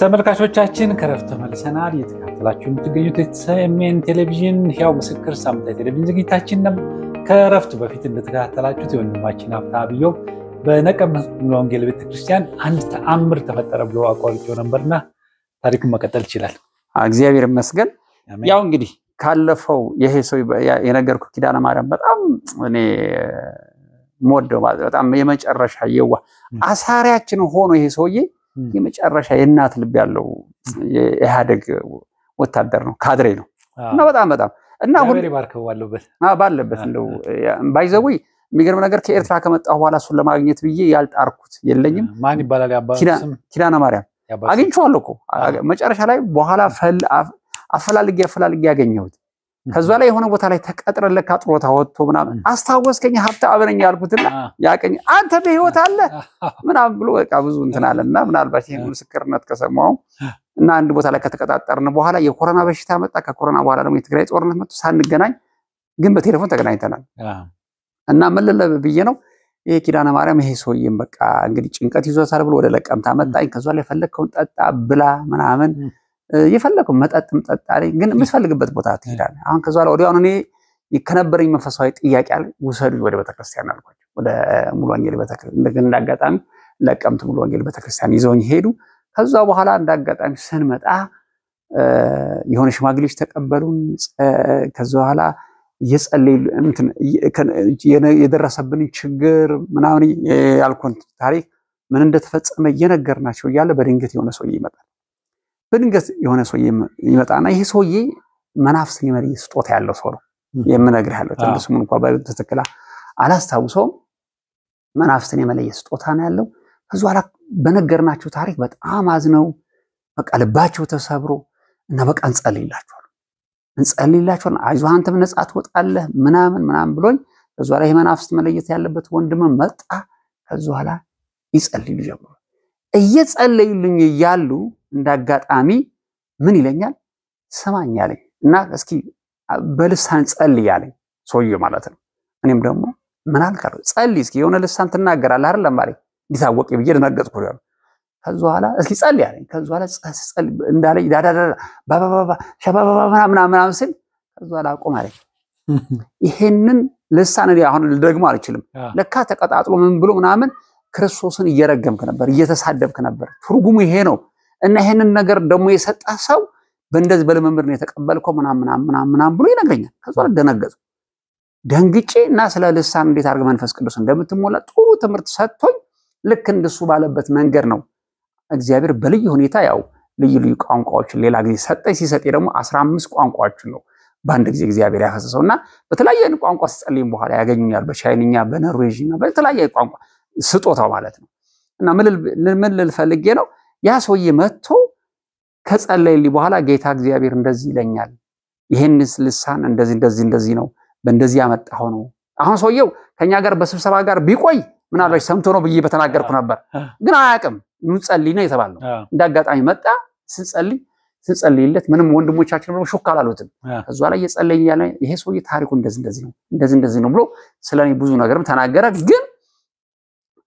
ተመልካቾቻችን ከረፍት መልሰናል። የተከታተላችሁ የምትገኙት ሰሜን ቴሌቪዥን ሕያው ምስክር ሳምንታዊ ቴሌቪዥን ዝግጅታችን ነው። ከረፍት በፊት እንደተከታተላችሁት የወንድማችን ሀብታም ኢዮብ በነቀምት ሙሉ ወንጌል ቤተክርስቲያን አንድ ተአምር ተፈጠረ ብሎ አቋርጦ ነበርና ታሪኩን መቀጠል ይችላል። እግዚአብሔር ይመስገን። ያው እንግዲህ ካለፈው ይሄ ሰው የነገርኩ ኪዳነ ማርያም በጣም እኔ ሞደው በጣም የመጨረሻ የዋ አሳሪያችን ሆኖ ይሄ ሰውዬ የመጨረሻ የእናት ልብ ያለው የኢህአደግ ወታደር ነው፣ ካድሬ ነው እና በጣም እና ሁሉ ባርከው ባለበት እንደው ባይዘው የሚገርም ነገር ከኤርትራ ከመጣሁ በኋላ እሱን ለማግኘት ብዬ ያልጣርኩት የለኝም። ማን ይባላል? ያባስ ኪዳነ ማርያም አግኝቼዋለሁ እኮ መጨረሻ ላይ በኋላ አፈላልጌ ያገኘሁት። ከዛ ላይ የሆነ ቦታ ላይ ተቀጥረን ለካ ጥሮታ ወጥቶ ምናምን አስታወስከኝ ሀብታም ነኝ ያልኩትና ያቀኝ አንተ በህይወት አለ ምናምን ብሎ በቃ ብዙ እንትን አለና ምናልባት ይሄን ምስክርነት ከሰማው እና አንድ ቦታ ላይ ከተቀጣጠርን በኋላ የኮሮና በሽታ መጣ። ከኮሮና በኋላ ደግሞ የትግራይ ጦርነት መጥቶ ሳንገናኝ ግን በቴሌፎን ተገናኝተናል። እና መለለ ብዬ ነው ይሄ ኪዳነ ማርያም ይሄ ሰውዬም በቃ እንግዲህ ጭንቀት ይዞታል ብሎ ወደ ለቀምታ መጣኝ። ከዛ ላይ ፈለከውን ጠጣ ብላ ምናምን የፈለከው መጠጥም ጠጣ ላይ ግን የምትፈልግበት ቦታ ትሄዳለህ። አሁን ከዛ ላይ ወዲያውኑ እኔ የከነበረኝ መንፈሳዊ ጥያቄ አለ ወሰዱኝ ወደ ቤተክርስቲያን አልኳቸው። ወደ ሙሉ ወንጌል ቤተክርስቲያን እንደገና እንዳጋጣሚ ለቀምት ሙሉ ወንጌል ቤተክርስቲያን ይዘውኝ ሄዱ። ከዛ በኋላ እንዳጋጣሚ ስንመጣ የሆነ ሽማግሌዎች ተቀበሉን። ከዛ በኋላ የጸለዩ እንትን የደረሰብን ችግር ምናምን ያልኩን ታሪክ ምን እንደተፈጸመ እየነገርናቸው እያለ በድንገት የሆነ ሰውዬ ይመጣል። በድንገት የሆነ ሰውዬ ይመጣና ይሄ ሰውዬ መናፍስን የመለየ ስጦታ ያለው ሰው ነው የምነግርህ ያለው። ስሙን እንኳን በትክክል አላስታውሰውም። መናፍስን የመለየ ስጦታ ነው ያለው። ከዛ በኋላ በነገርናቸው ታሪክ በጣም አዝነው በቃ ልባቸው ተሰብሮ እና በቃ እንጸልይላቸው አይዞህ አንተም ነፃ ትወጣለህ ምናምን ብሎኝ ከዛ በኋላ የመናፍስት መለየት ያለበት ወንድም መጣ። ከዛ በኋላ ይጸልዩ ጀመሩ። እየጸለዩልኝ እያሉ እንዳጋጣሚ ምን ይለኛል ሰማኝ አለኝ እና እስኪ በልሳን ጸልይ አለኝ ሰውዬው ማለት ነው። እኔም ደግሞ ምን አልካለው ጸልይ እስኪ የሆነ ልሳን ትናገራለህ አይደል ማለት እንዲታወቅ ብዬ ደነገጥኩ። ከዛ በኋላ እስኪ ጸልይ አለኝ። ከዛ በኋላ ጸልይ እንዳለኝ ዳዳዳ ባባባ ሸባባባ ምናምን ሲል ከዛ በኋላ አቆም አለኝ። ይሄንን ልሳን አሁን ደግሞ አልችልም። ለካ ተቀጣጥሎ ምን ብሎ ምናምን ክርስቶስን እየረገምክ ነበር እየተሳደብክ ነበር ትርጉሙ ይሄ ነው እና ይሄንን ነገር ደግሞ የሰጣ ሰው በእንደዚህ በለመምር ነው የተቀበልከው ምናምን ብሎ ይነግረኛል። ከዛ በኋላ ደንግጬ እና ስለ ልሳን እንዴት አድርገህ መንፈስ ቅዱስ እንደምትሞላ ጥሩ ትምህርት ሰጥቶኝ ልክ እንደሱ ባለበት መንገድ ነው እግዚአብሔር በልዩ ሁኔታ ያው ልዩ ቋንቋዎችን ሌላ ጊዜ ሰጠኝ። ሲሰጥ ደግሞ 15 ቋንቋዎችን ነው በአንድ ጊዜ እግዚአብሔር ያፈሰሰውና በተለያየ ቋንቋ ሲጸልይም በኋላ ያገኙኛል። በቻይንኛ በኖርዌጂኛ በተለያየ ቋንቋ ስጦታው ማለት ነው። እና ምን ልፈልጌ ነው ያ ሰውዬ መጥቶ ከጸለይልኝ በኋላ ጌታ እግዚአብሔር እንደዚህ ይለኛል ይሄንስ ልሳን እንደዚህ ነው በእንደዚህ ያመጣው ነው። አሁን ሰውየው ከኛ ጋር በስብሰባ ጋር ቢቆይ ምናልባት ሰምቶ ነው ብዬ በተናገርኩ ነበር። ግን አያውቅም እንጸልይ ነው የተባለው። እንዳጋጣሚ መጣ። ስንጸልይለት ምንም ወንድሞቻችን ነው ሾክ አላሉትም። ከዛ ላይ እየጸለይኝ ያለ ይሄ ሰውዬ ታሪኩ እንደዚህ ነው ብሎ ስለኔ ብዙ ነገርም ተናገረ። ግን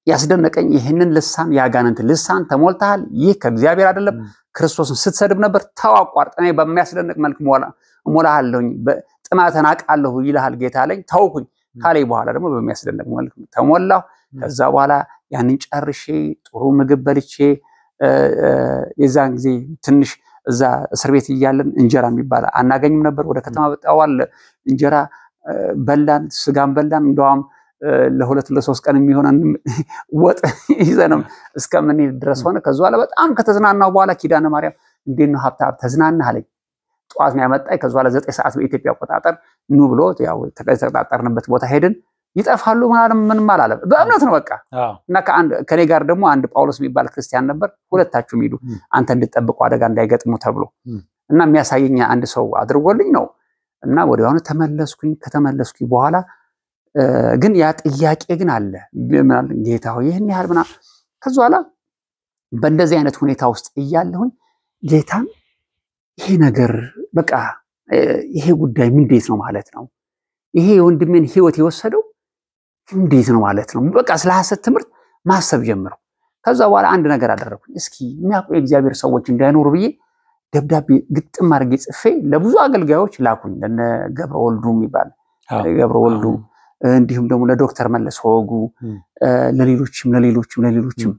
ያስደነቀኝ ይሄንን ልሳን ያጋንንት ልሳን ተሞልተሃል ይህ ከእግዚአብሔር አይደለም ክርስቶስን ስትሰድብ ነበር ተዋቋርጥ እኔ በሚያስደንቅ መልኩ ሞላሃለሁኝ ጥማተን አቃለሁ ይልሃል ጌታ አለኝ። ተውኩኝ ካለኝ በኋላ ደግሞ በሚያስደንቅ መልኩ ተሞላሁ። ከዛ በኋላ ያንን ጨርሼ ጥሩ ምግብ በልቼ የዛን ጊዜ ትንሽ እዛ እስር ቤት እያለን እንጀራ የሚባል አናገኝም ነበር። ወደ ከተማ በጣዋል እንጀራ በላን ስጋም በላን እንደውም ለ2-3 ቀን የሚሆነን ወጥ ይዘንም እስከምን ድረስ ሆነ። ከዛ በኋላ በጣም ከተዝናናው በኋላ ኪዳነ ማርያም እንዴት ነው ሀብታም ተዝናናህ አለኝ። ጧት ነው ያመጣኝ። ከዛ በኋላ 9 ሰዓት በኢትዮጵያ አቆጣጠር ኑ ብሎ ያው ተቀጣጠርንበት ቦታ ሄድን። ይጠፋሉ ምንም አላለም በእምነት ነው በቃ። እና ከኔ ጋር ደግሞ አንድ ጳውሎስ የሚባል ክርስቲያን ነበር። ሁለታችሁም ሂዱ አንተ እንድትጠብቁ አደጋ እንዳይገጥሙ ተብሎ እና የሚያሳየኝ አንድ ሰው አድርጎልኝ ነው። እና ወዲያውኑ ተመለስኩኝ። ከተመለስኩኝ በኋላ ግን ያ ጥያቄ ግን አለ ጌታ ሆይ ይሄን ያህል ምናምን። ከዛ በኋላ በእንደዚህ አይነት ሁኔታ ውስጥ እያለሁኝ ጌታ ይሄ ነገር በቃ ይሄ ጉዳይ እንዴት ነው ማለት ነው ይሄ የወንድሜን ህይወት የወሰደው እንዴት ነው ማለት ነው። በቃ ስለ ሐሰት ትምህርት ማሰብ ጀመርኩ። ከዛ በኋላ አንድ ነገር አደረኩኝ እስኪ የሚያውቁ የእግዚአብሔር ሰዎች እንዳይኖሩ ብዬ ደብዳቤ ግጥም አድርጌ ጽፌ ለብዙ አገልጋዮች ላኩኝ ለነ ገብረወልዱ የሚባል ገብረወልዱ እንዲሁም ደግሞ ለዶክተር መለስ ወጉ ለሌሎችም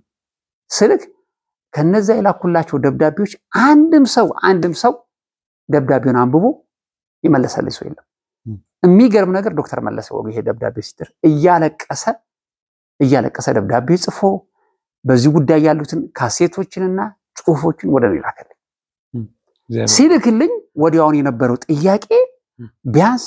ስልክ ከነዛ የላኩላቸው ደብዳቤዎች አንድም ሰው ደብዳቤውን አንብቦ ይመለሰልኝ ሰው የለም የሚገርም ነገር ዶክተር መለስ ወጉ ይሄ ደብዳቤ ሲደር እያለቀሰ ደብዳቤ ጽፎ በዚህ ጉዳይ ያሉትን ካሴቶችንና ጽሁፎችን ወደ እኔ ላከልኝ ሲልክልኝ ወዲያውን የነበረው ጥያቄ ቢያንስ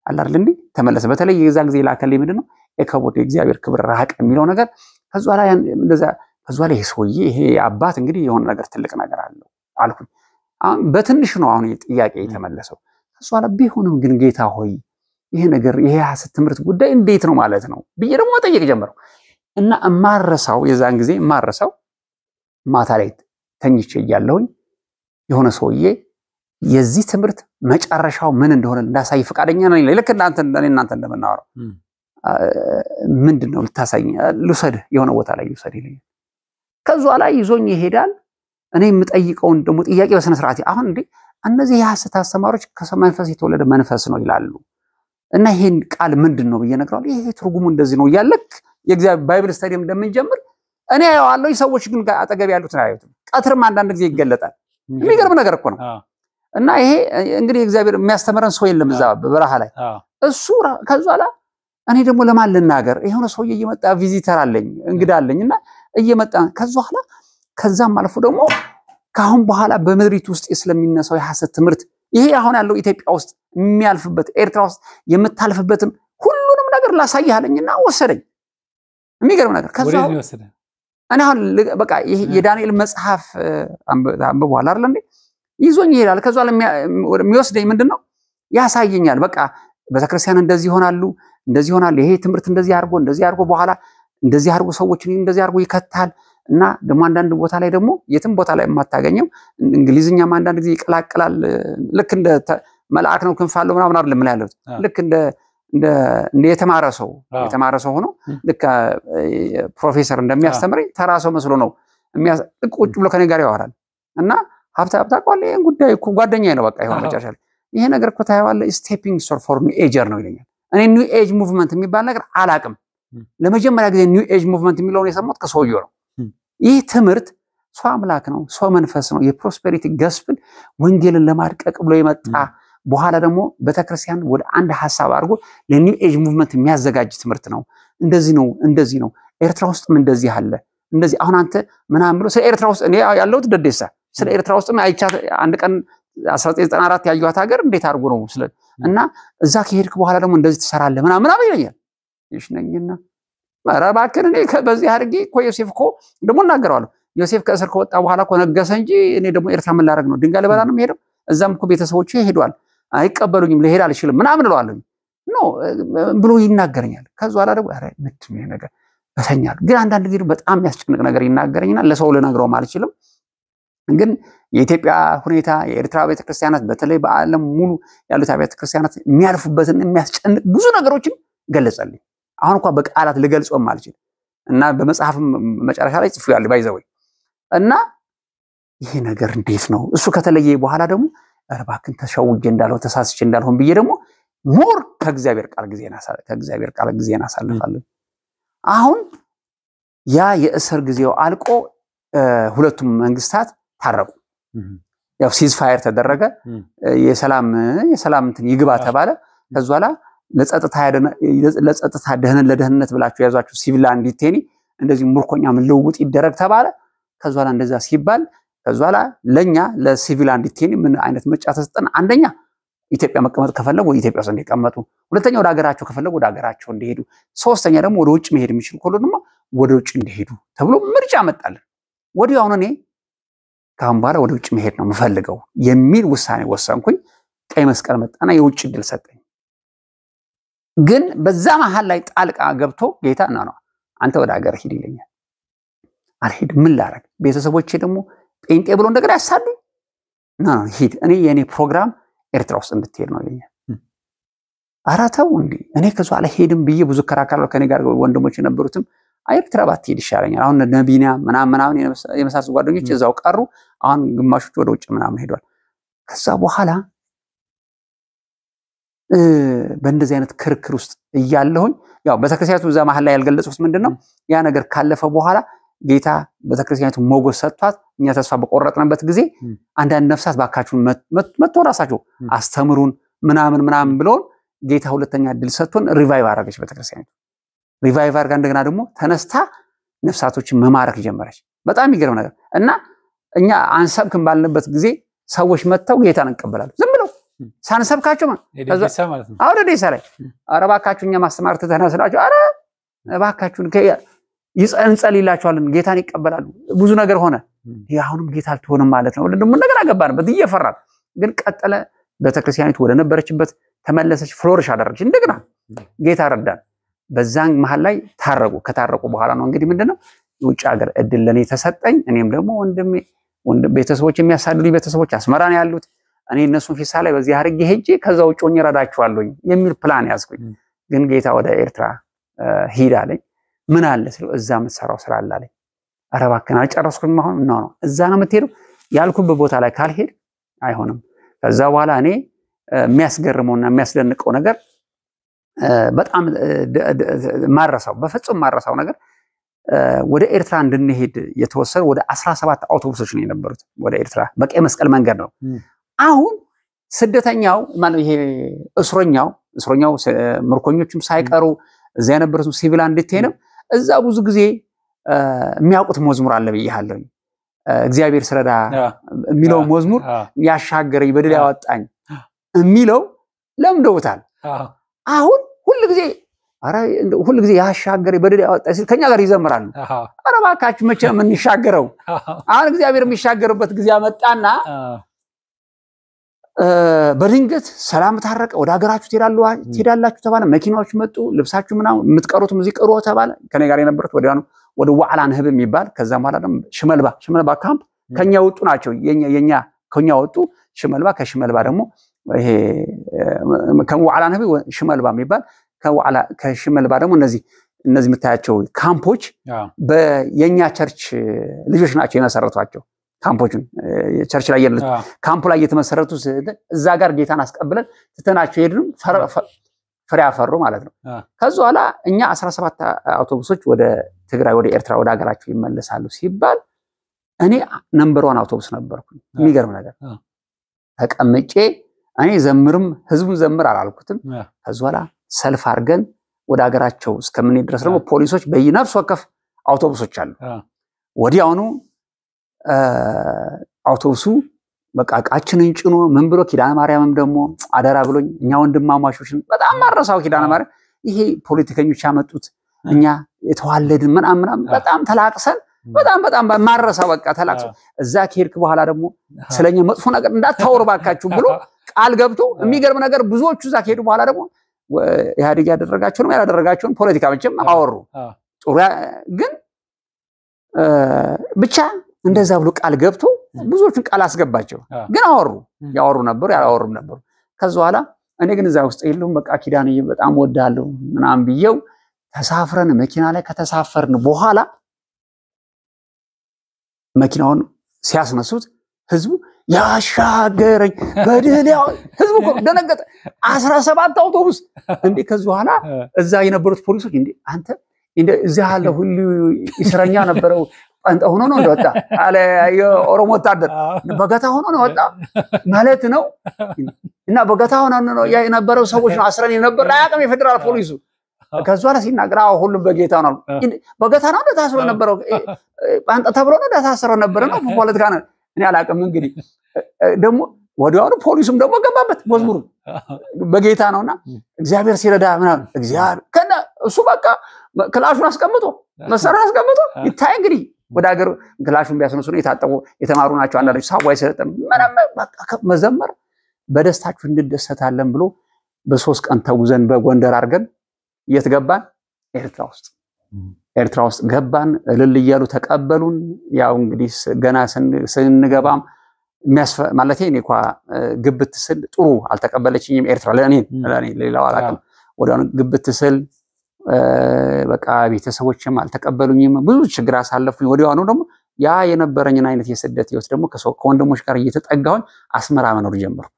አላርል እንዴ ተመለሰ በተለይ የዛን ጊዜ ላከልኝ ምንድነው የከቦት የእግዚአብሔር ክብር ራቀ የሚለው ነገር ከዛ ላይ እንደዛ ከዛ ላይ ሰውዬ ይሄ አባት እንግዲህ የሆነ ነገር ትልቅ ነገር አለው አልኩኝ በትንሽ ነው አሁን ጥያቄ የተመለሰው ከዛ ላይ ቢሆንም ግን ጌታ ሆይ ይሄ ነገር ይሄ ሐሰት ትምህርት ጉዳይ እንዴት ነው ማለት ነው ብዬ ደግሞ መጠየቅ ጀመርኩ እና ማረሳው የዛን ጊዜ ማረሳው ማታ ላይ ተኝቼ እያለሁኝ የሆነ ሰውዬ የዚህ ትምህርት መጨረሻው ምን እንደሆነ እንዳሳይ ፈቃደኛ ነኝ ልክ እናንተ እንደምናወራው ምንድነው ልታሳይ ልውሰድ የሆነ ቦታ ላይ ልውሰድ ይለኝ ከዛ ላይ ይዞኝ ይሄዳል እኔ የምጠይቀውን ደግሞ ጥያቄ በስነ ስርዓት አሁን እንዴ እነዚህ የሐሰት አስተማሪዎች ከመንፈስ የተወለደ መንፈስ ነው ይላሉ እና ይሄን ቃል ምንድነው ብዬ ነግራለሁ ይሄ ትርጉሙ እንደዚህ ነው ያለክ የእግዚአብሔር ባይብል ስታዲየም እንደምንጀምር እኔ ያለው ሰዎች ግን አጠገብ ያሉት አያዩትም ቀትርም አንዳንድ ጊዜ ይገለጣል የሚገርም ነገር እኮ ነው እና ይሄ እንግዲህ እግዚአብሔር የሚያስተምረን ሰው የለም እዛ በበረሃ ላይ እሱ ከዛላ እኔ ደግሞ ለማን ልናገር ይሄው ሰው እየመጣ ቪዚተር አለኝ እንግዳ አለኝና እየመጣ ከዛላ ከዛም አልፎ ደግሞ ካሁን በኋላ በመድሪት ውስጥ ስለሚነሳው የሐሰት ትምህርት ይሄ አሁን ያለው ኢትዮጵያ ውስጥ የሚያልፍበት ኤርትራ ውስጥ የምታልፍበትም ሁሉንም ነገር ላሳያለኝና ወሰደኝ የሚገርም ነገር ከዛው እኔ አሁን በቃ ይሄ የዳንኤል መጽሐፍ አንብቧል አይደል እንዴ ይዞኝ ይላል ከዛው የሚወስደኝ ምንድነው ያሳየኛል በቃ በተክርስቲያን እንደዚህ ይሆናል ይሄ ትምህርት እንደዚህ አድርጎ በኋላ እንደዚህ አድርጎ ሰዎችን እንደዚህ አድርጎ ይከታል እና ደግሞ አንዳንድ ቦታ ላይ ደግሞ የትም ቦታ ላይ የማታገኘው እንግሊዝኛም አንዳንድ ጊዜ ይቀላቀላል ልክ እንደ መልአክ ነው ክንፋለው ምናምን አይደለም ምን ያለው ልክ እንደ የተማረ ሰው ሆኖ ልክ ፕሮፌሰር እንደሚያስተምረኝ ተራሰው መስሎ ነው ቁጭ ብሎ ከኔ ጋር ያወራል እና ሀብታ ቋል ይሄን ጉዳይ እኮ ጓደኛዬ ነው በቃ ይሆን መጨረሻ ይሄ ነገር እኮ ታያዋለህ ስቴፒንግ ስቶን ፎር ኒው ኤጀር ነው ይለኛል እኔ ኒው ኤጅ ሙቭመንት የሚባል ነገር አላቅም ለመጀመሪያ ጊዜ ኒው ኤጅ ሙቭመንት የሚለውን የሰማሁት ከሰውየው ነው ይህ ትምህርት ሰው አምላክ ነው ሰው መንፈስ ነው የፕሮስፔሪቲ ጋስፕል ወንጌልን ለማድቀቅ ብሎ የመጣ በኋላ ደግሞ በተክርስቲያን ወደ አንድ ሐሳብ አድርጎ ለኒው ኤጅ ሙቭመንት የሚያዘጋጅ ትምህርት ነው እንደዚህ ነው ኤርትራ ውስጥም እንደዚህ አለ እንደዚህ አሁን አንተ ምናምን ብሎ ስለ ኤርትራ ውስጥ እኔ ያለሁት ደደሳ ስለ ኤርትራ ውስጥም አይቻት አንድ ቀን 1994 ያዩት ሀገር እንዴት አድርጎ ነው ስለ እና እዛ ከሄድክ በኋላ ደግሞ እንደዚህ ተሰራለ ምናምን ይለኛል ይሽነኝና ማራባከን እኔ በዚህ አድርጌ ዮሴፍ እኮ ደግሞ እናገራለሁ ዮሴፍ ከእስር ከወጣ በኋላ እኮ ነገሰ እንጂ እኔ ደግሞ ኤርትራ ምን ላደርግ ነው ድንጋይ ለበላ ነው የምሄደው እዛም እኮ ቤተሰቦቼ ሄዷል አይቀበሉኝም ለሄድ አልችልም ምናምን እለዋለሁ ብሎ ይናገረኛል ከዛ በኋላ ደግሞ አረ ምንድነው ይሄ ነገር በተኛል ግን አንዳንድ ጊዜ በጣም የሚያስጨንቅ ነገር ይናገረኛልና ለሰው ልነግረው አልችልም ግን የኢትዮጵያ ሁኔታ የኤርትራ ቤተክርስቲያናት በተለይ በአለም ሙሉ ያሉት ቤተክርስቲያናት የሚያልፉበትን የሚያስጨንቅ ብዙ ነገሮችን ገለጸልኝ አሁን እንኳን በቃላት ልገልጾም አልችልም እና በመጽሐፍ መጨረሻ ላይ ጽፌያለሁ ባይዘው እና ይሄ ነገር እንዴት ነው እሱ ከተለየ በኋላ ደግሞ አርባክን ተሸውጄ እንዳልሆነ ተሳስቼ እንዳልሆነ ብዬ ደግሞ ሞር ከእግዚአብሔር ቃል ጊዜና አሳልፋለሁ አሁን ያ የእስር ጊዜው አልቆ ሁለቱም መንግስታት ታረቁ ያው ሲዝፋየር ተደረገ የሰላም እንትን ይግባ ተባለ ከዛላ ለጸጥታ ለደህንነት ብላችሁ ያዟችሁ ሲቪላን ዲቴኒ እንደዚህ ሙርኮኛ ምን ልውውጥ ይደረግ ተባለ ከዛላ እንደዛ ሲባል ከዛላ ለኛ ለሲቪላን ዲቴኒ ምን አይነት ምርጫ ተሰጠን አንደኛ ኢትዮጵያ መቀመጥ ከፈለጉ ኢትዮጵያ ውስጥ እንዲቀመጡ ሁለተኛ ወደ ሀገራቸው ከፈለጉ ወደ ሀገራቸው እንዲሄዱ ሶስተኛ ደግሞ ወደ ውጭ መሄድ የሚችል ሁሉ ደግሞ ወደ ውጭ እንዲሄዱ ተብሎ ምርጫ መጣልን ወዲያው ነው እኔ ካሁን በኋላ ወደ ውጭ መሄድ ነው የምፈልገው የሚል ውሳኔ ወሰንኩኝ ቀይ መስቀል መጣና የውጭ ድል ሰጠኝ ግን በዛ መሃል ላይ ጣልቃ ገብቶ ጌታ ነው አንተ ወደ ሀገር ሂድ ይለኛል አልሄድ ምን ላረግ ቤተሰቦቼ ደግሞ ጴንጤ ብሎ እንደገና ያሳዱኝ ሂድ እኔ የኔ ፕሮግራም ኤርትራ ውስጥ እንድትሄድ ነው ይለኛል አራተው እንዴ እኔ ከዛ አለ ሄድም ብዬ ብዙ ከራካለው ከኔ ጋር ወንድሞች የነበሩትም ኤርትራ ባትሄድ ይሻለኛል አሁን ነቢና ምናምን የመሳሰሉ ጓደኞች እዛው ቀሩ አሁን ግማሾቹ ወደ ውጭ ምናምን ሄዷል ከዛ በኋላ በእንደዚህ አይነት ክርክር ውስጥ እያለሁኝ ያው በተክርስቲያኑ እዛ መሐል ላይ ያልገለጹት ምንድነው ያ ነገር ካለፈ በኋላ ጌታ በተክርስቲያኑ ሞገስ ሰጥቷት እኛ ተስፋ በቆረጥንበት ጊዜ አንዳንድ ነፍሳት ባካችሁን መጥቶ ራሳቸው አስተምሩን ምናምን ብሎን ጌታ ሁለተኛ እድል ሰጥቶን ሪቫይቭ አደረገች በተክርስቲያኑ ሪቫይቭ አድርጋ እንደገና ደግሞ ተነስታ ነፍሳቶችን መማረክ ጀመረች በጣም ይገርም ነገር እና እኛ አንሰብክም ባልንበት ጊዜ ሰዎች መጥተው ጌታን እንቀበላሉ ዝም ብለው ሳንሰብካቸው ማለት ነው አውደ ደሳ ላይ አረ ባካችሁኛ ማስተማር ተተናስላችሁ አረ ባካችሁን እንጸልይላችኋለን ጌታን ይቀበላሉ ብዙ ነገር ሆነ ያሁንም ጌታ አልተሆነም ማለት ነው ደግሞ ነገር አገባንበት እየፈራን ግን ቀጠለ በተክርስቲያኒቱ ወደ ነበረችበት ተመለሰች ፍሎሪሽ አደረገች እንደገና ጌታ ረዳን በዛን መሐል ላይ ከታረቁ በኋላ ነው እንግዲህ ምንድነው ውጭ ሀገር እድል ለኔ ተሰጠኝ እኔም ደግሞ ወንድም ቤተሰቦች የሚያሳድዱኝ ቤተሰቦች አስመራን ያሉት እኔ እነሱን ፊሳ ላይ በዚህ አርጌ ሄጄ ከዛ ውጭ ሆኜ ረዳቸዋለሁ የሚል ፕላን ያዝኩኝ ግን ጌታ ወደ ኤርትራ ሂድ አለኝ ምን አለ ስለ እዛ መሰራው ስራ አለ አለኝ አረባከና ጨረስኩኝ ማለት ነው እዛ ነው የምትሄደው ያልኩበት ቦታ ላይ ካልሄድ አይሆንም ከዛ በኋላ እኔ የሚያስገርመውና የሚያስደንቀው ነገር በጣም ማረሳው በፍጹም ማረሳው ነገር ወደ ኤርትራ እንድንሄድ የተወሰነ ወደ 17 አውቶቡሶች ነው የነበሩት ወደ ኤርትራ በቀይ መስቀል መንገድ ነው አሁን ስደተኛው ማለት ይሄ እስረኛው ምርኮኞችም ሳይቀሩ እዛ የነበሩት ሲቪል እንድትሄነው እዛ ብዙ ጊዜ የሚያውቁት መዝሙር አለ በይሃለኝ እግዚአብሔር ስረዳ የሚለው መዝሙር ያሻገረኝ በድል ያወጣኝ የሚለው ለምደውታል አሁን ሁሉ ጊዜ ያሻገረኝ በድል ያወጣኝ ከኛ ጋር ይዘምራሉ አረ ባካችሁ መቼ ምን ይሻገረው አሁን እግዚአብሔር የሚሻገርበት ጊዜ አመጣና በድንገት ሰላም ታረቀ ወደ ሀገራችሁ ትሄዳላችሁ ተባለ መኪናዎች መጡ ልብሳችሁ ምናምን የምትቀሩት ሙዚቃ ቀሩ ተባለ ከኔ ጋር የነበሩት ወደ ዋዕላን ህብ የሚባል ከዛ በኋላ ደግሞ ሽመልባ ካምፕ ከኛ ወጡ ናቸው የኛ ከኛ ወጡ ሽመልባ ከሽመልባ ደግሞ ይሄ ከዋዕላን ህብ ሽመልባ የሚባል ከሽመልባ ደግሞ እነዚህ የምታያቸው ካምፖች በየኛ ቸርች ልጆች ናቸው የመሰረቷቸው ካምፖቹን ቸርች ላይ ያሉት ካምፑ ላይ የተመሰረቱ እዛ ጋር ጌታን አስቀብለን ተተናቸው ሄድንም ፍሬ አፈሩ ማለት ነው ከዛ በኋላ እኛ 17 አውቶቡሶች ወደ ትግራይ ወደ ኤርትራ ወደ ሀገራቸው ይመለሳሉ ሲባል እኔ ነምበር 1 አውቶቡስ ነበርኩኝ የሚገርም ነገር ተቀምጬ እኔ ዘምርም ህዝቡን ዘምር አላልኩትም ከዛ በኋላ ሰልፍ አርገን ወደ ሀገራቸው እስከምንሄድ ድረስ ደግሞ ፖሊሶች በየነፍስ ወከፍ አውቶቡሶች አሉ ወዲያውኑ አውቶቡሱ በቃ ቃችንን ጭኖ ምን ብሎ ኪዳነ ማርያምም ደግሞ አደራ ብሎኝ እኛ ወንድማማቾችን በጣም ማረሳው ኪዳነ ማርያም ይሄ ፖለቲከኞች ያመጡት እኛ የተዋለድን ምናምን በጣም ተላቅሰን በጣም ማረሳው በቃ ተላቅሰው እዛ ከሄድክ በኋላ ደግሞ ስለኛ መጥፎ ነገር እንዳታወሩ ባካችሁ ብሎ ቃል ገብቶ የሚገርም ነገር ብዙዎቹ እዛ ከሄዱ በኋላ ደግሞ ኢህአዴግ ያደረጋቸውን ያላደረጋቸውን ፖለቲካ መቼም አወሩ ጥሩ ግን ብቻ እንደዛ ብሎ ቃል ገብቶ ብዙዎቹን ቃል አስገባቸው ግን ያወሩ ነበር ያላወሩም ነበር ከዛ በኋላ እኔ ግን እዛ ውስጥ የለውም በቃ ኪዳንዬ በጣም ወዳለው ምናም ብየው ተሳፍረን መኪና ላይ ከተሳፈርን በኋላ መኪናውን ሲያስነሱት ህዝቡ ያሻገረኝ በድል ህዝቡ ደነገጠ 17 አውቶቡስ እንዴ ከዛ በኋላ እዛ የነበሩት ፖሊሶች እንዴ አንተ እዛ ያለ ሁሉ እስረኛ ነበረው አንተ ሆኖ ነው እንደወጣ አለ የኦሮሞ ወታደር በጋታ ሆኖ ነው ወጣ ማለት ነው እና በጋታ ሆኖ ነው የነበረው ሰዎች ነው አስረን የነበር አያቀም የፌደራል ፖሊሱ ከዛ በኋላ ሲናገር ሁሉም በጌታ ነው በጋታ ነው ታስሮ ነበረው አንተ ተብሎ ነው ታስሮ ነበር ነው ፖለቲካ ነው እኔ አላቀም እንግዲህ ደግሞ ወዲያውኑ ፖሊሱም ደግሞ ገባበት መዝሙሩ በጌታ ነውና እግዚአብሔር ሲረዳ ምናምን እግዚአብሔር ከና እሱ በቃ ክላሹን አስቀምጦ መሰራ አስቀምጦ ይታይ እንግዲህ ወደ ሀገር ክላሹን ቢያስነሱ ነው የታጠቁ የተማሩ ናቸው አንዳንዶች ሳዋይ ሰጠም ምንም በቃ መዘመር በደስታችሁ እንድደሰታለን ብሎ በ3 ቀን ተጉዘን በጎንደር አርገን የትገባን ኤርትራ ውስጥ ገባን እልል እያሉ ተቀበሉን ያው እንግዲህ ገና ስንገባም ማለት እኔ እንኳን ግብት ስል ጥሩ አልተቀበለችኝም ኤርትራ ለኔ ሌላው አላቀም ወዲያው ግብት ስል በቃ ቤተሰቦችም አልተቀበሉኝም ብዙ ችግር አሳለፉኝ ወዲያውኑ ደግሞ ያ የነበረኝን አይነት የስደት ህይወት ደግሞ ከወንድሞች ጋር እየተጠጋሁኝ አስመራ መኖር ጀመርኩ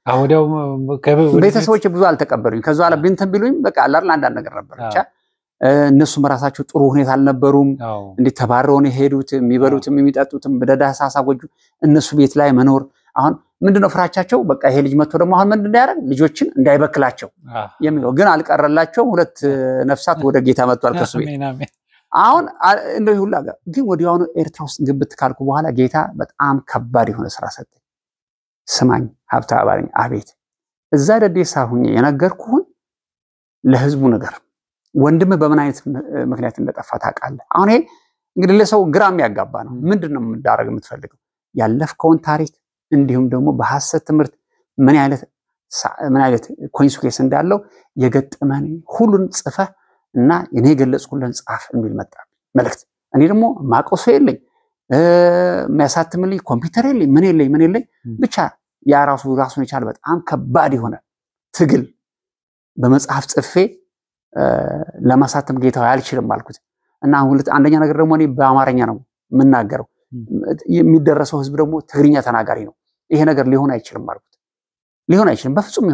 አወዲያው ቤተሰቦች ብዙ አልተቀበሉኝ ከዛ በኋላ ቢንተን ቢሉኝ በቃ አላር አንድ ነገር ነበር ብቻ እነሱም ራሳቸው ጥሩ ሁኔታ አልነበሩም እንዴ ተባረው ነው ሄዱት የሚበሉትም የሚጠጡትም በደዳሳሳ ጎጆ እነሱ ቤት ላይ መኖር አሁን ምንድነው ፍራቻቸው በቃ ይሄ ልጅ መጥቶ ደግሞ አሁን ምን እንዳያረግ ልጆችን እንዳይበክላቸው የሚለው ግን አልቀረላቸው ሁለት ነፍሳት ወደ ጌታ መጥቷል ከሱ አሁን እንደው ሁላ ግን ወዲያውኑ ኤርትራ ውስጥ ግብት ካልኩ በኋላ ጌታ በጣም ከባድ የሆነ ስራ ሰጠኝ ስማኝ ሀብታ አባረኝ አቤት እዛ ደዴሳ ሁኜ የነገርኩህን ለህዝቡ ነገር ወንድም በምን አይነት ምክንያት እንደጠፋ ታውቃለህ አሁን ይሄ እንግዲህ ለሰው ግራም ያጋባ ነው ምንድነው የምዳረግ የምትፈልገው ያለፍከውን ታሪክ እንዲሁም ደግሞ በሐሰት ትምህርት ምን አይነት ኮንሲኩዌንስ እንዳለው የገጠመን ሁሉን ጽፈ እና እኔ ገለጽኩልን ጻፍ እንዲል መጣ መልእክት እኔ ደግሞ ማቆሶ የለኝ የሚያሳትምልኝ ኮምፒውተር የለኝ ምን የለኝ ብቻ ያ ራሱን የቻለ በጣም ከባድ የሆነ ትግል በመጽሐፍ ጽፌ ለማሳተም ጌታው ያልችልም አልኩት እና አንደኛ ነገር ደግሞ እኔ በአማርኛ ነው የምናገረው የሚደረሰው ህዝብ ደግሞ ትግርኛ ተናጋሪ ነው ይሄ ነገር ሊሆን አይችልም አልኩት ሊሆን አይችልም በፍጹም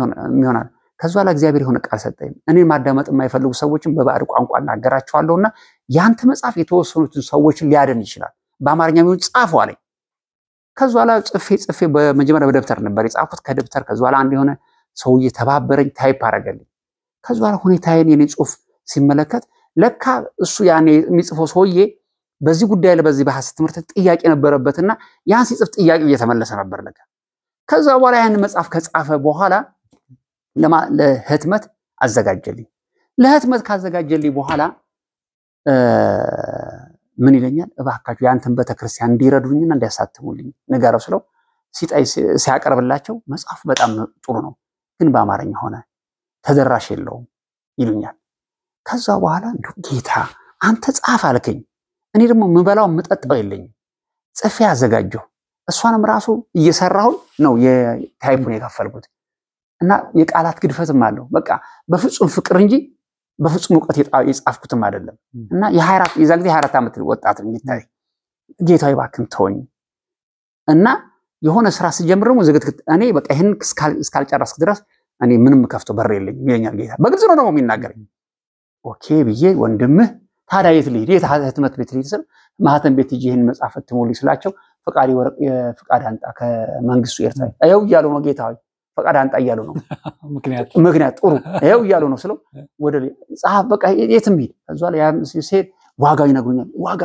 ይሆናል ከዛ በኋላ እግዚአብሔር የሆነ ቃል ሰጠኝ እኔ ማዳመጥ የማይፈልጉ ሰዎችን በባዕድ ቋንቋ እናገራቸዋለሁና ያንተ መጽሐፍ የተወሰኑትን ሰዎችን ሊያደን ይችላል በአማርኛ ቢሆን ጻፈው አለኝ ከዛ በኋላ ጽፌ በመጀመሪያ በደብተር ነበር የጻፍኩት ከደብተር ከዛ በኋላ አንድ የሆነ ሰውዬ ተባበረኝ ታይፕ አደረገልኝ ከዛ በኋላ ሁኔታዬን የኔ ጽሁፍ ሲመለከት ለካ እሱ ያኔ የሚጽፈው ሰውዬ በዚህ ጉዳይ ላይ በዚህ በሐሰት ትምህርት ጥያቄ ነበረበትና ያን ሲጽፍ ጥያቄው እየተመለሰ ነበር ለካ ከዛ በኋላ ያን መጽሐፍ ከጻፈ በኋላ ለህትመት አዘጋጀልኝ ለህትመት ካዘጋጀልኝ በኋላ ምን ይለኛል እባካችሁ ያንተን በተክርስቲያን እንዲረዱኝና እንዲያሳትሙልኝ ነገረው ስለው ሲያቀርብላቸው መጽሐፉ በጣም ጥሩ ነው ግን በአማርኛ ሆነ ተደራሽ የለውም ይሉኛል ከዛ በኋላ ጌታ አንተ ጻፍ አልከኝ እኔ ደግሞ ምበላው ምጠጣው የለኝም ጽፌ አዘጋጀው እሷንም ራሱ እየሰራው ነው የታይፑን የከፈልኩት እና የቃላት ግድፈትም አለው በቃ በፍጹም ፍቅር እንጂ በፍጹም ዕውቀት የጻፍኩትም አይደለም እና የዛ ጊዜ 24 ዓመት ወጣት እንግዲህ ጌታዬ ባክን ተወኝ እና የሆነ ስራ ሲጀምር ደግሞ ዝግት እኔ በቃ ይሄን እስካልጨረስክ ድረስ እኔ ምንም ከፍቶ በር የለኝም ይለኛል ጌታ በግልጽ ነው ደግሞ የሚናገረኝ ኦኬ ብዬ ወንድምህ ታዲያ የት ልሂድ ህትመት ቤት ልሂድ ስል ማህተም ቤት ሂጅ ይሄን መጽሐፍ እትሙልኝ ስላቸው ፍቃድ አንጣ ከመንግስቱ ኤርትራ አይው እያሉ ነው ጌታዬ ፍቃድ አንጣ እያሉ ነው ምክንያት ጥሩ አይው እያሉ ነው ስለው ወደ ጻፍ በቃ የትም ሂድ ከዛ ላይ ሲሄድ ዋጋው ይነግሩኛል ዋጋ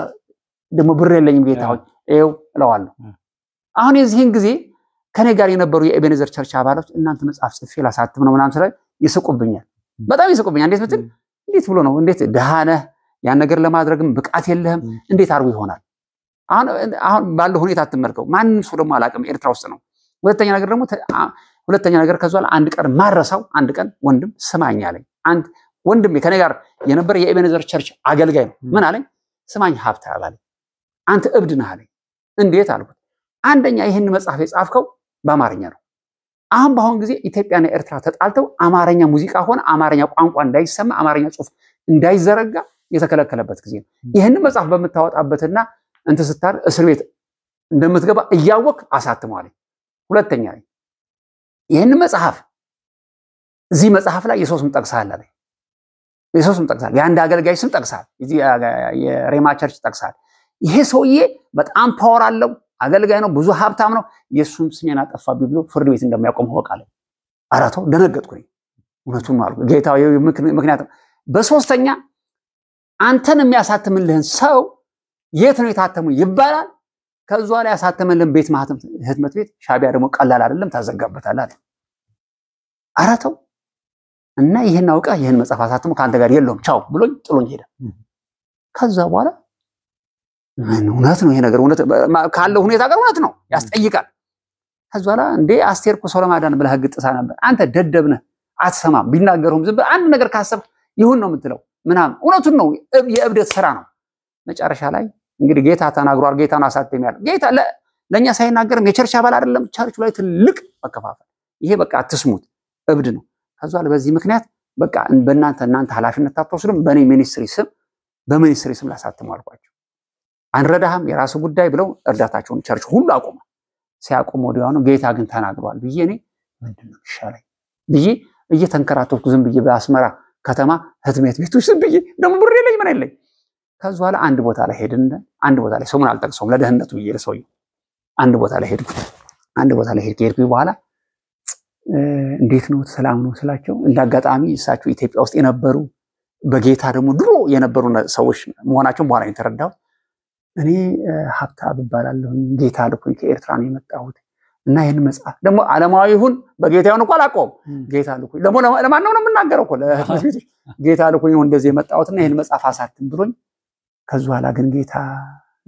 ደግሞ ብር የለኝም ጌታዬ አይው እለዋለሁ አሁን የዚህን ጊዜ ከኔ ጋር የነበሩ የኤቤኔዘር ቸርች አባሎች እናንተ መጽሐፍ ጽፌ ላሳትም ነው ምናምን ስላይ ይስቁብኛል በጣም ይስቁብኛል እንዴት ብሎ ነው እንዴት ደሃነ ያን ነገር ለማድረግም ብቃት የለህም እንዴት አርጉ ይሆናል አሁን ባለው ሁኔታ አትመርከው ማንንም ሰው ደግሞ አላቀም ኤርትራ ውስጥ ነው ሁለተኛ ነገር ከዛው አንድ ቀን ማረሳው አንድ ቀን ወንድም ስማኝ አለኝ አንድ ወንድም ከኔ ጋር የነበረ የኤቤኔዘር ቸርች አገልጋይ ነው ምን አለኝ ስማኝ ሀብታ አለኝ አንተ እብድ ነህ አለኝ እንዴት አልኩት አንደኛ ይሄን መጽሐፍ የጻፍከው በአማርኛ ነው አሁን በአሁን ጊዜ ኢትዮጵያና ኤርትራ ተጣልተው አማርኛ ሙዚቃ ሆነ አማርኛ ቋንቋ እንዳይሰማ አማርኛ ጽሁፍ እንዳይዘረጋ የተከለከለበት ጊዜ ነው ይሄን መጽሐፍ በመታወጣበትና እንት ስታር እስር ቤት እንደምትገባ እያወቅ አሳትሟል ሁለተኛ ይሄን መጽሐፍ እዚህ መጽሐፍ ላይ የሶስም ጠቅሳል አለ የሶስም ጠቅሳል የአንድ አገልጋይ ስም ጠቅሳል እዚህ የሬማ ቸርች ጠቅሳል ይሄ ሰውዬ በጣም ፓወር አለው አገልጋይ ነው ብዙ ሀብታም ነው የሱን ስሜን አጠፋብኝ ብሎ ፍርድ ቤት እንደሚያቆም ሆቃለ አራተው ደነገጥኩኝ እውነቱን ነው አልኩ ጌታዬ ምክንያቱም በሶስተኛ አንተን የሚያሳትምልህን ሰው የት ነው የታተሙ ይባላል ከዛ ላይ ያሳተመልን ቤት ማህተም ህትመት ቤት ሻቢያ ደግሞ ቀላል አይደለም ታዘጋበታል አለ አራተው እና ይሄን አውቃ ይሄን መጽሐፍ አሳትሙ ካንተ ጋር የለውም ቻው ብሎኝ ጥሎኝ ሄደ ከዛ በኋላ ምን እውነት ነው ይሄ ነገር እውነት ካለው ሁኔታ ጋር እውነት ነው ያስጠይቃል ከዛ በኋላ እንዴ አስቴርኩ ሰለማዳን ብለህ ህግ ጥሳ ነበር አንተ ደደብነህ አትሰማም ቢናገሩም ዝም አንድ ነገር ካሰብ ይሁን ነው የምትለው ምናምን እውነቱን ነው የእብደት ስራ ነው መጨረሻ ላይ እንግዲህ ጌታ ተናግሯል ጌታን አሳተሚያል ጌታ ለኛ ሳይናገርም የቸርች አባል አይደለም ቸርቹ ላይ ትልቅ መከፋፈል ይሄ በቃ አትስሙት እብድ ነው ከዛ በዚህ ምክንያት በቃ እናንተ ኃላፊነት አትወስዱም በሚኒስትሪ ስም ላሳትሙ አልኳቸው አንረዳህም የራሱ ጉዳይ ብለው እርዳታቸውን ቸርች ሁሉ አቆመ ሲያቆም ወዲያውኑ ጌታ ግን ተናግሯል ብዬ እኔ ምንድነው ይሻለኝ ብዬ እየተንከራተትኩ ዝም ብዬ በአስመራ ከተማ ህትመት ቤት ውስጥ ብዬ ደም ብር የለኝ ምን የለኝ ከዛ በኋላ አንድ ቦታ ላይ ሄድን አንድ ቦታ ላይ ሰሙን አልጠቅሰውም ለደህንነቱ ብዬ ለሰውዬው አንድ ቦታ ላይ ሄድኩ በኋላ እንዴት ነው ሰላም ነው ስላቸው እንዳጋጣሚ እሳቸው ኢትዮጵያ ውስጥ የነበሩ በጌታ ደግሞ ድሮ የነበሩ ሰዎች መሆናቸው በኋላ የተረዳው እኔ ሀብታም እባላለሁ ጌታ ልኩኝ ከኤርትራ ነው የመጣሁት እና ይሄን መጽሐፍ ደግሞ ዓለማዊ ይሁን በጌታው ነው ቋላቆም ጌታ ልኩኝ ደግሞ ለማን ነው የምናገረው እኮ ለህዝብ ጌታ ልኩኝ እንደዚህ የመጣሁትና ይሄን መጽሐፍ አሳትም ብሎኝ ከዛ በኋላ ግን ጌታ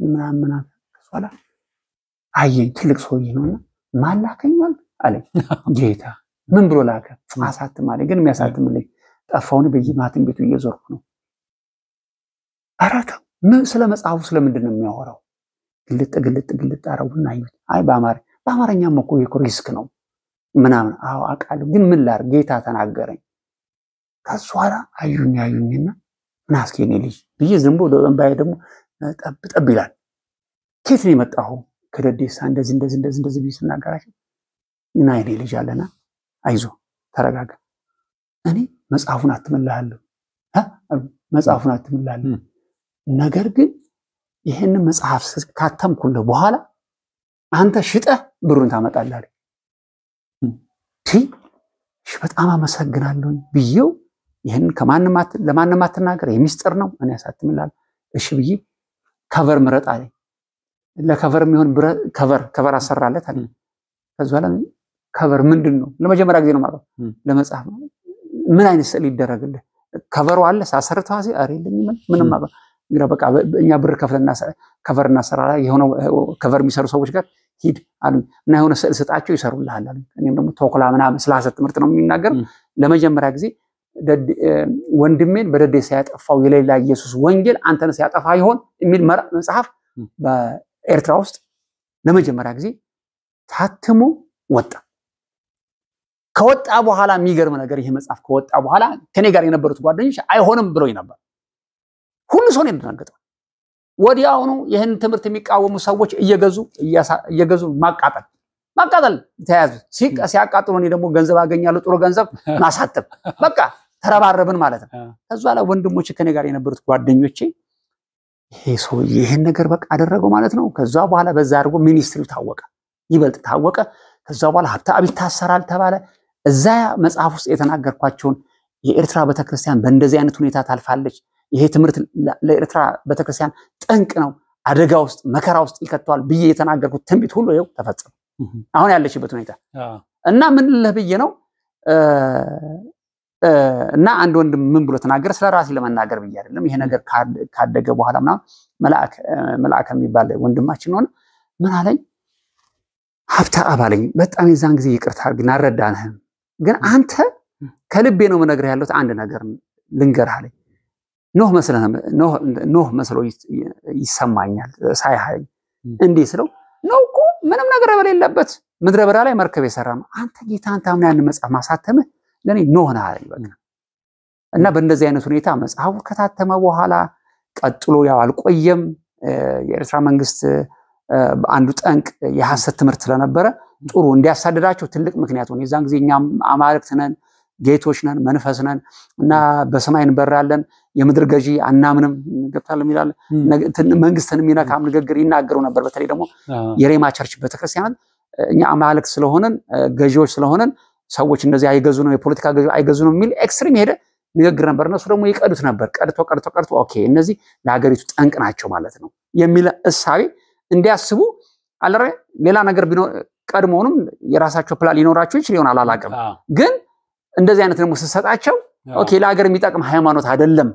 ምናምን ከዛ በኋላ አየኝ ትልቅ ሰውዬ ነውና ማላከኛል አለኝ ጌታ ምን ብሎ ላከ አሳትም አለኝ ግን የሚያሳትምልኝ ጠፋውን በየማትም ቤቱ እየዞርኩ ነው አራታ ምን ስለ መጽሐፉ ስለምንድን ነው የሚያወራው ግልጥ አረውና ይሁን አይ በአማርኛም እኮ የኮሪስክ ነው ምናምን አዎ አቃለሁ ግን ምን ላር ጌታ ተናገረኝ ከዛ በኋላ አዩኝና ናስኪኔ ልጅ ብዬ ዝም ብሎ እንባዬ ደግሞ ጠብ ይላል ከየት ነው የመጣው ከደዴሳ እንደዚህ ቢስናገራቸው እና እኔ ልጅ አለና አይዞ ተረጋጋ እኔ መጽሐፉን አትመላለሁ ነገር ግን ይሄን መጽሐፍ ካተምኩልህ በኋላ አንተ ሽጠህ ብሩን ታመጣለህ እሺ በጣም አመሰግናለሁ ብዬው ይሄን ለማንም አትናገር የሚስጥር ነው እኔ አሳትምላለሁ እሺ ብዬ ከቨር ምረጥ አለኝ ለከቨር የሚሆን ከቨር አሰራለት አለኝ ከዛ በኋላ ከቨር ምንድነው ለመጀመሪያ ጊዜ ነው ማለት ለመጽሐፍ ምን አይነት ስዕል ይደረግልህ ከቨሩ አለ ሳሰርተው አይደለም ምንም ማለት እንግዲህ በቃ እኛ ብር ከፍለና ከቨርና ሰራራ የሆነው ከቨር የሚሰሩ ሰዎች ጋር ሂድ አሉ እና የሆነ ስዕል ስጣቸው ይሰሩልሃል አሉ እኔም ደግሞ ተወክላ ምናምን ስላሰጥ ትምህርት ነው የሚናገር ለመጀመሪያ ጊዜ ወንድሜን በደዴሳ ያጠፋው የሌላ ኢየሱስ ወንጌል አንተን ሲያጠፋ ይሆን የሚል መጽሐፍ በኤርትራ ውስጥ ለመጀመሪያ ጊዜ ታትሞ ወጣ ከወጣ በኋላ የሚገርም ነገር ይሄ መጽሐፍ ከወጣ በኋላ ከኔ ጋር የነበሩት ጓደኞች አይሆንም ብሎኝ ነበር ሁሉ ሰው ነው እንደናገጠው ወዲያውኑ ይሄን ትምህርት የሚቃወሙ ሰዎች እየገዙ ማቃጠል ተያዙ ሲያቃጥሉ እኔ ደግሞ ገንዘብ አገኛለሁ ጥሩ ገንዘብ ማሳተም በቃ ተረባረብን ማለት ነው ከዛ ላይ ወንድሞች ከኔ ጋር የነበሩት ጓደኞቼ ይሄ ሰው ይሄን ነገር በቃ አደረገው ማለት ነው ከዛ በኋላ በዛ አድርጎ ሚኒስትሪው ይበልጥ ታወቀ ከዛ በኋላ ሀብታም ይታሰራል ተባለ እዛ መጽሐፍ ውስጥ የተናገርኳቸውን የኤርትራ ቤተክርስቲያን በእንደዚህ አይነት ሁኔታ ታልፋለች ይሄ ትምህርት ለኤርትራ ቤተክርስቲያን ጠንቅ ነው አደጋ ውስጥ መከራ ውስጥ ይከተዋል ብዬ የተናገርኩት ትንቢት ሁሉ ይኸው ተፈጸመ አሁን ያለችበት ሁኔታ እና ምን ለብዬ ነው እና አንድ ወንድም ምን ብሎ ተናገረ ስለራሴ ለመናገር ብዬ አይደለም ይሄ ነገር ካደገ በኋላና መልአክ የሚባል ወንድማችን ሆነ ምን አለኝ ሀብታም አባለኝ በጣም የዛን ጊዜ ይቅርታ አድርግና አረዳንህም ግን አንተ ከልቤ ነው መነገር ያለው አንድ ነገር ልንገርህ አለኝ ኖህ መስሎ ይሰማኛል ሳይሃይ እንዴ ስለው ነው እኮ ምንም ነገር በሌለበት ምድረ በዳ ላይ መርከብ የሰራ ነው አንተ ጌታ አንተ አምና ያን መጽሐፍ ማሳተምህ ለኔ ኖህ ነው አለኝ በቃ እና በእንደዚህ አይነት ሁኔታ መጽሐፉ ከታተመ በኋላ ቀጥሎ ያው አልቆየም የኤርትራ መንግስት አንዱ ጠንቅ የሐሰት ትምህርት ስለነበረ ጥሩ እንዲያሳደዳቸው ትልቅ ምክንያት ሆነ የዛን ጊዜ እኛም አማልክት ነን ጌቶች ነን መንፈስ ነን እና በሰማይ እንበራለን የምድር ገዢ አናምንም ገብታለም ይላል መንግስትን የሚነካም ንግግር ይናገሩ ነበር በተለይ ደግሞ የሬማ ቸርች ቤተክርስቲያን እኛ አማልክት ስለሆነን ገዢዎች ስለሆነን ሰዎች እንደዚህ አይገዙ ነው የፖለቲካ ገዢ አይገዙ ነው የሚል ኤክስትሪም ሄደ ንግግር ነበር እነሱ ደግሞ ይቀዱት ነበር ቀድቶ ኦኬ እነዚህ ለሀገሪቱ ጠንቅ ናቸው ማለት ነው የሚል እሳቤ እንዲያስቡ አለረ ሌላ ነገር ቢኖር ቀድሞውንም የራሳቸው ፕላን ሊኖራቸው ይችላል አላላቀም ግን እንደዚህ አይነት ደግሞ ተሰጣቸው ኦኬ ለሀገር የሚጠቅም ሃይማኖት አይደለም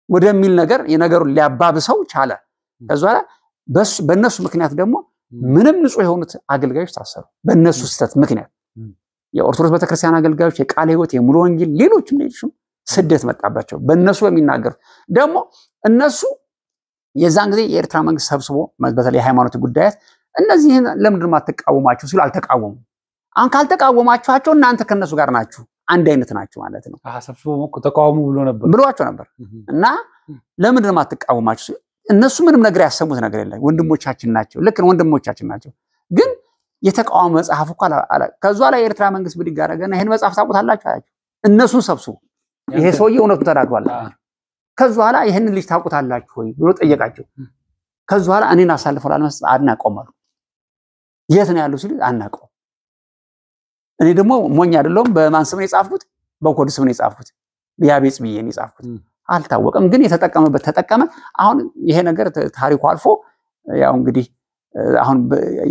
ወደሚል ነገር የነገሩን ሊያባብሰው ቻለ ከዛ በእነሱ ምክንያት ደግሞ ምንም ንጹህ የሆኑት አገልጋዮች ታሰሩ በእነሱ ስተት ምክንያት የኦርቶዶክስ ቤተክርስቲያን አገልጋዮች የቃለ ሕይወት የሙሉ ወንጌል ሌሎችም ስደት መጣባቸው በእነሱ በሚናገር ደግሞ እነሱ የዛን ጊዜ የኤርትራ መንግስት ሰብስቦ በተለይ ሃይማኖት ጉዳያት እነዚህን ለምንድን ማትቃወማችሁ ሲሉ አልተቃወሙ አሁን ካልተቃወማችኋቸው እናንተ ከነሱ ጋር ናችሁ አንድ አይነት ናቸው ማለት ነው። ሰብስቦ ተቃውሞ ብሏቸው ነበር እና ለምንድን ነው የማትቃወማቸው? እነሱ ምንም ነገር ያሰሙት ነገር የለም። ወንድሞቻችን ናቸው፣ ልክ ነው ወንድሞቻችን ናቸው። ግን የተቃውሞ መጽሐፍ እኮ ከዛ ላይ የኤርትራ መንግስት ብድግ አደረገና ይሄን መጽሐፍ ታውቁታላችሁ አላቸው። እነሱን ሰብስቡ፣ ይሄ ሰውዬ እውነቱን ተናግሯል። ከዛ በኋላ ይሄን ልጅ ታውቁታላችሁ ወይ ብሎ ጠየቃቸው። ከዛ በኋላ እኔን አሳልፈው ላልመስጠት አናውቀውም አሉ። የት ነው ያለው ሲሉ አናውቀውም። እኔ ደግሞ ሞኝ አይደለሁም። በማን ስም ነው የጻፍኩት? በኮድ ስም ነው የጻፍኩት። ያቤጽ ብዬ ነው የጻፍኩት። አልታወቀም፣ ግን የተጠቀመበት ተጠቀመ። አሁን ይሄ ነገር ታሪኩ አልፎ ያው እንግዲህ አሁን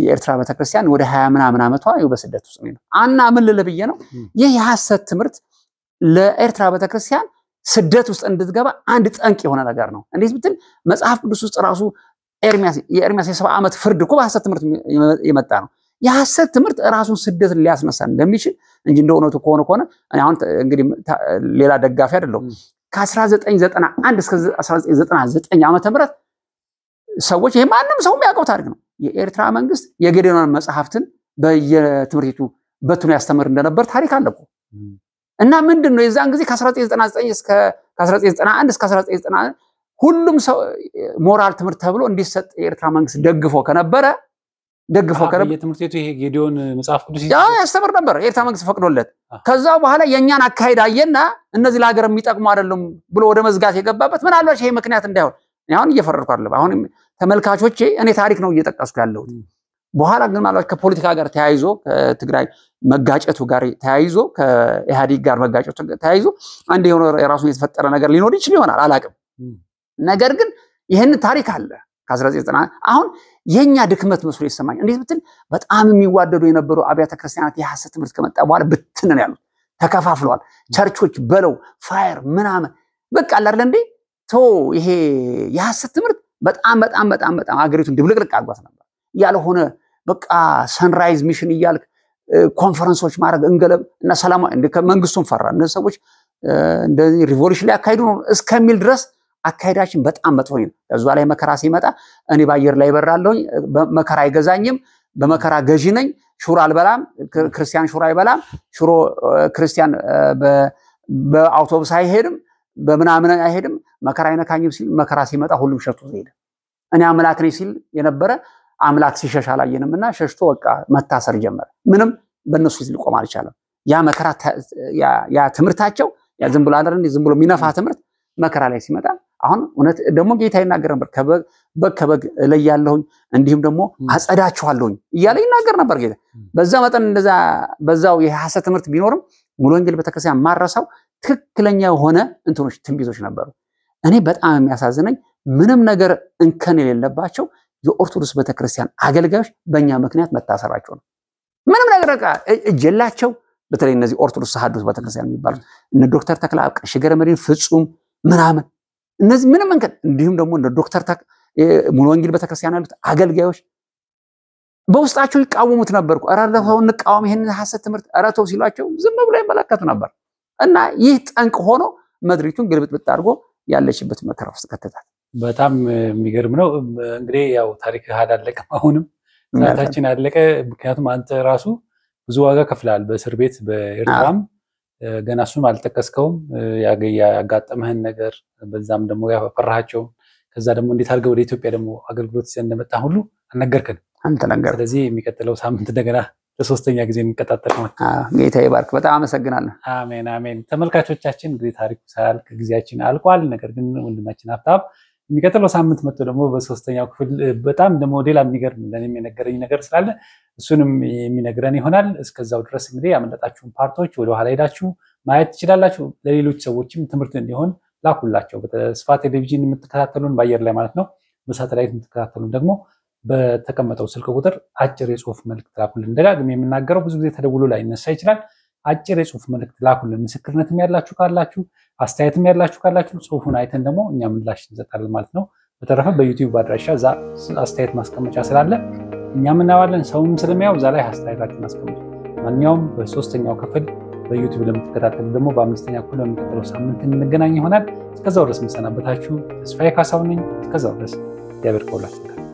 የኤርትራ ቤተክርስቲያን ወደ 20 ምናምን ዓመቷ ይው በስደት ውስጥ ነው እና ምን ልልብዬ ነው ይህ የሐሰት ትምህርት ለኤርትራ ቤተክርስቲያን ስደት ውስጥ እንድትገባ አንድ ጠንቅ የሆነ ነገር ነው። እንዴት ብትል መጽሐፍ ቅዱስ ውስጥ ራሱ የኤርሚያስ የ70 ዓመት ፍርድ እኮ በሐሰት ትምህርት የመጣ ነው። የሐሰት ትምህርት ራሱን ስደት ሊያስነሳ እንደሚችል እንጂ እንደሆነቱ ከሆነ አሁን እንግዲህ ሌላ ደጋፊ አይደለም። ከ1991 እስከ 1999 ዓመተ ምህረት ሰዎች ይሄ ማንም ሰው የሚያውቀው ታሪክ ነው። የኤርትራ መንግስት የጌዴዮን መጽሐፍትን በየትምህርቱ በትኑ ያስተምር እንደነበር ታሪክ አለ እኮ። እና ምንድነው የዛን ጊዜ ከ1999 እስከ 1991 እስከ 1990 ሁሉም ሰው ሞራል ትምህርት ተብሎ እንዲሰጥ የኤርትራ መንግስት ደግፎ ከነበረ የትምህርት ቤቱ ይሄ ጌዴዮን መጽሐፍ ቅዱስ ያስተምር ነበር የኤርትራ መንግስት ፈቅዶለት። ከዛው በኋላ የኛን አካሄድ አየና እነዚህ ለሀገር የሚጠቅሙ አይደሉም ብሎ ወደ መዝጋት የገባበት ምናልባት ይሄ ምክንያት እንዳይሆን አሁን እየፈረድኩ አይደለም። አሁን ተመልካቾቼ እኔ ታሪክ ነው እየጠቀስኩ ያለው። በኋላ ግን ማለት ከፖለቲካ ጋር ተያይዞ ከትግራይ መጋጨቱ ጋር ተያይዞ ከኢህአዴግ ጋር መጋጨቱ ተያይዞ አንድ የሆነ የራሱ የተፈጠረ ነገር ሊኖር ይችላል ይሆናል አላቅም። ነገር ግን ይሄን ታሪክ አለ ከ1990 አሁን የኛ ድክመት መስሎ ይሰማኝ። እንዴት ብትል በጣም የሚዋደዱ የነበሩ አብያተ ክርስቲያናት የሐሰት ትምህርት ከመጣ በኋላ ብትን ነው ያሉት፣ ተከፋፍለዋል። ቸርቾች በለው ፋየር ምናምን በቃ አይደል እንዴ ይሄ የሐሰት ትምህርት በጣም አገሪቱን ድብልቅልቅ አድርጓት ነበር። ያልሆነ በቃ ሰንራይዝ ሚሽን እያልክ ኮንፈረንሶች ማድረግ እንገለብ እና ሰላማዊ መንግስቱን ፈራ እነዚህ ሰዎች እንደዚህ ሪቮሉሽን ላይ አካሄዱ ነው እስከሚል ድረስ አካሄዳችን በጣም መጥፎ ነው። እዛ ላይ መከራ ሲመጣ እኔ ባየር ላይ በራለሁ፣ መከራ አይገዛኝም፣ በመከራ ገዢ ነኝ፣ ሹሮ አልበላም፣ ክርስቲያን ሹሮ አይበላም፣ ሹሮ ክርስቲያን በአውቶቡስ አይሄድም፣ በምናምን አይሄድም፣ መከራ አይነካኝም ሲል መከራ ሲመጣ ሁሉም ሸሽቶ ሄደ። እኔ አምላክ ነኝ ሲል የነበረ አምላክ ሲሸሽ አላየንምና ሸሽቶ በቃ መታሰር ጀመረ። ምንም በእነሱ ፊት ሊቆም አልቻለም። ያ መከራ ያ ትምህርታቸው ያ ዝም ብሎ አይደል ዝም ብሎ የሚነፋ ትምህርት መከራ ላይ ሲመጣ አሁን እውነት ደግሞ ጌታ ይናገር ነበር ከበግ ላይ ያለሁኝ እንዲሁም ደግሞ አጸዳችኋለሁኝ እያለ ይናገር ነበር ጌታ። በዛ መጠን እንደዛ በዛው የሐሰት ትምህርት ቢኖርም ሙሉ ወንጌል ቤተክርስቲያን ማረሳው ትክክለኛ የሆነ እንትኖች ትንቢቶች ነበሩ። እኔ በጣም የሚያሳዝነኝ ምንም ነገር እንከን የሌለባቸው የኦርቶዶክስ ቤተክርስቲያን አገልጋዮች በእኛ ምክንያት መታሰራቸው ነው። ምንም ነገር እጀላቸው በተለይ እነዚህ ኦርቶዶክስ ተሐድሶ ቤተክርስቲያን የሚባሉት እነ ዶክተር ተክለአብ ሽገረመድህን ፍጹም ምናምን እነዚህ ምንም እንከን እንዲሁም ደግሞ እንደ ዶክተር ሙሉ ወንጌል ቤተክርስቲያን ያሉት አገልጋዮች በውስጣቸው ይቃወሙት ነበርኩ። አራራው እንቃወም ይሄን ሐሰት ትምህርት አራተው ሲሏቸው ዝም ብሎ ይመለከቱ ነበር። እና ይህ ጠንቅ ሆኖ መድሪቱን ግልብጥብጥ አድርጎ ያለችበት መከራ ውስጥ ከተታት። በጣም የሚገርም ነው። እንግዲህ ያው ታሪክ አላለቀም፣ አሁንም ሰዓታችን አለቀ። ምክንያቱም አንተ ራሱ ብዙ ዋጋ ከፍለሃል በእስር ቤት በኤርትራም ገና እሱም አልጠቀስከውም ያጋጠመህን ነገር በዛም ደግሞ ያፈራሃቸው ከዛ ደግሞ እንዴት አድርገህ ወደ ኢትዮጵያ ደግሞ አገልግሎት እንደመጣ ሁሉ አልነገርከንም። አንተ ነገር ስለዚህ የሚቀጥለው ሳምንት እንደገና ለሶስተኛ ጊዜ እንቀጣጠር ነው። ጌታ ይባርክ። በጣም አመሰግናለሁ። አሜን አሜን። ተመልካቾቻችን እንግዲህ ታሪኩ ሳያልቅ ጊዜያችን አልቋል። ነገር ግን ወንድማችን ሀብታም የሚቀጥለው ሳምንት መጥቶ ደግሞ በሶስተኛው ክፍል በጣም ደግሞ ሌላ የሚገርም ለኔም የነገረኝ ነገር ስላለ እሱንም የሚነግረን ይሆናል። እስከዛው ድረስ እንግዲህ ያመለጣችሁን ፓርቶች ወደ ኋላ ሄዳችሁ ማየት ትችላላችሁ። ለሌሎች ሰዎችም ትምህርት እንዲሆን ላኩላቸው። በተስፋ ቴሌቪዥን የምትከታተሉን በአየር ላይ ማለት ነው፣ በሳተላይት የምትከታተሉን ደግሞ በተቀመጠው ስልክ ቁጥር አጭር የጽሁፍ መልእክት ላኩልን። ደጋግሜ የምናገረው ብዙ ጊዜ ተደውሎ ላይ ይነሳ ይችላል። አጭር የጽሁፍ መልእክት ላኩልን። ምስክርነትም ያላችሁ ካላችሁ አስተያየትም ያላችሁ ካላችሁ ጽሁፉን አይተን ደግሞ እኛ ምላሽ እንሰጣለን ማለት ነው። በተረፈ በዩቲዩብ አድራሻ እዛ አስተያየት ማስቀመጫ ስላለ እኛም እናዋለን፣ ሰውም ስለሚያው እዛ ላይ አስተያየታችሁን አስቀምጡ። ማንኛውም በሶስተኛው ክፍል በዩቲዩብ ለምትከታተሉ ደግሞ በአምስተኛው ክፍል በሚቀጥለው ሳምንት እንገናኝ ይሆናል። እስከዛው ድረስ መሰናበታችሁ ተስፋዬ ካሳው ነኝ። እስከዛው ድረስ እግዚአብሔር ከሁላችን ጋር